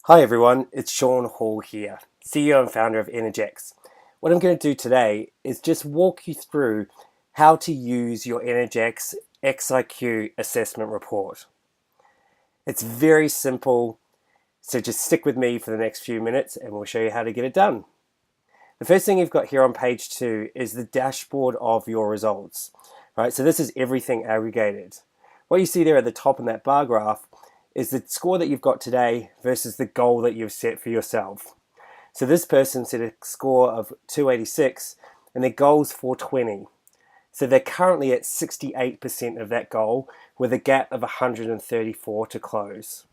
Hi everyone, it's Sean Hall here, CEO and founder of Energx. What I'm going to do today is just walk you through how to use your Energx ExIQ assessment report. It's very simple, so just stick with me for the next few minutes and we'll show you how to get it done. The first thing you've got here on page 2 is the dashboard of your results. Right, so this is everything aggregated. What you see there at the top in that bar graph is the score that you've got today versus the goal that you've set for yourself. So this person set a score of 286 and their goal's 420. So they're currently at 68% of that goal with a gap of 134 to close.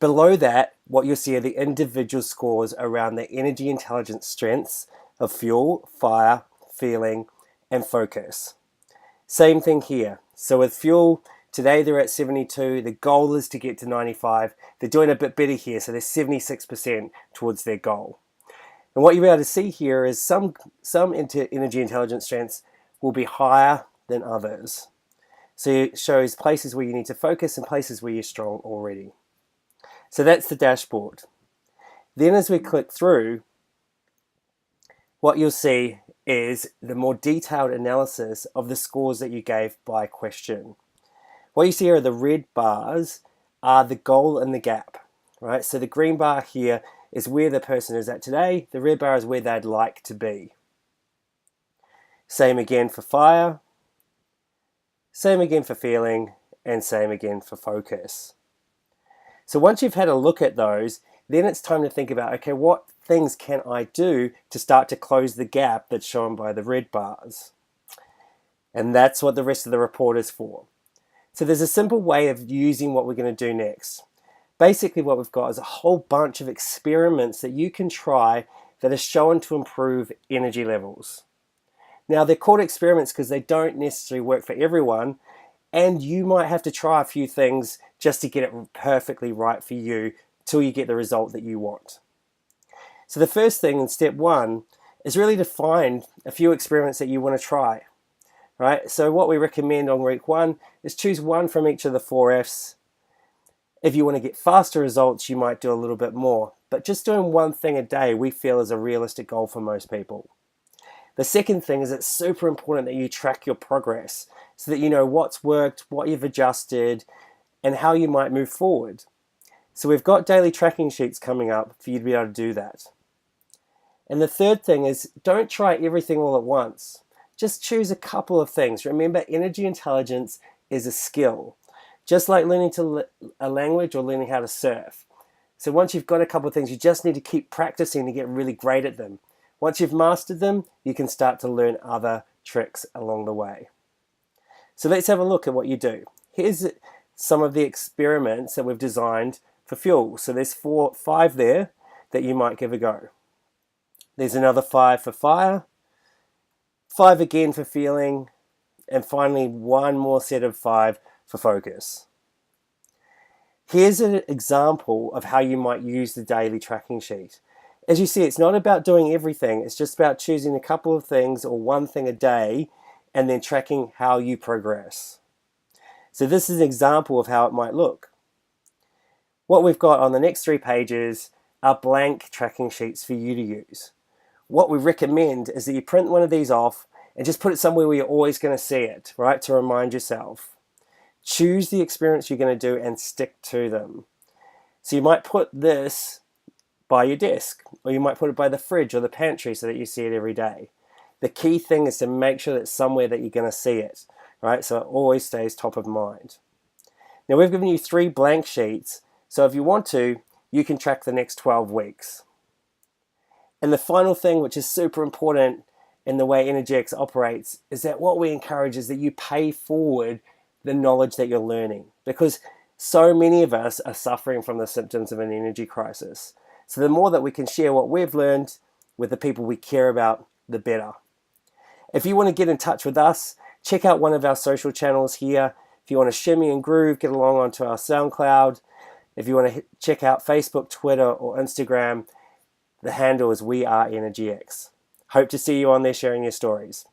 Below that, what you'll see are the individual scores around the energy intelligence strengths of fuel, fire, feeling, and focus. Same thing here. So with fuel, today they're at 72. The goal is to get to 95. They're doing a bit better here, so they're 76% towards their goal. And what you'll be able to see here is some energy intelligence strengths will be higher than others. So it shows places where you need to focus and places where you're strong already. So that's the dashboard. Then as we click through, what you'll see is the more detailed analysis of the scores that you gave by question. What you see here are the red bars are the goal and the gap, right? So the green bar here is where the person is at today. The red bar is where they'd like to be. Same again for fire, same again for feeling, and same again for focus. So once you've had a look at those, then it's time to think about, okay, what things can I do to start to close the gap that's shown by the red bars? And that's what the rest of the report is for. So there's a simple way of using what we're going to do next. Basically what we've got is a whole bunch of experiments that you can try that are shown to improve energy levels. Now they're called experiments because they don't necessarily work for everyone, and you might have to try a few things just to get it perfectly right for you till you get the result that you want. So the first thing in step 1 is really to find a few experiments that you want to try. Right? So what we recommend on week 1 is choose one from each of the 4 Fs. If you want to get faster results, you might do a little bit more. But just doing one thing a day we feel is a realistic goal for most people. The second thing is it's super important that you track your progress so that you know what's worked, what you've adjusted, and how you might move forward. So we've got daily tracking sheets coming up for you to be able to do that. And the third thing is don't try everything all at once. Just choose a couple of things. Remember, energy intelligence is a skill, just like learning a language or learning how to surf. So once you've got a couple of things, you just need to keep practicing to get really great at them. Once you've mastered them, you can start to learn other tricks along the way. So let's have a look at what you do. Here's some of the experiments that we've designed for fuel. So there's 5 there that you might give a go. There's another 5 for fire, 5 again for feeling, and finally one more set of 5 for focus. Here's an example of how you might use the daily tracking sheet. As you see, it's not about doing everything, it's just about choosing a couple of things or one thing a day and then tracking how you progress. So this is an example of how it might look. What we've got on the next 3 pages are blank tracking sheets for you to use. What we recommend is that you print one of these off and just put it somewhere where you're always going to see it, right, to remind yourself. Choose the experiments you're going to do and stick to them. So you might put this by your desk, or you might put it by the fridge or the pantry so that you see it every day. The key thing is to make sure that it's somewhere that you're going to see it, right, so it always stays top of mind. Now we've given you 3 blank sheets, so if you want to, you can track the next 12 weeks. And the final thing, which is super important in the way Energx operates, is that what we encourage is that you pay forward the knowledge that you're learning, because so many of us are suffering from the symptoms of an energy crisis. So the more that we can share what we've learned with the people we care about, the better. If you want to get in touch with us, check out one of our social channels here. If you want to shimmy and groove, get along onto our SoundCloud. If you want to check out Facebook, Twitter, or Instagram, the handle is We Are Energx. Hope to see you on there sharing your stories.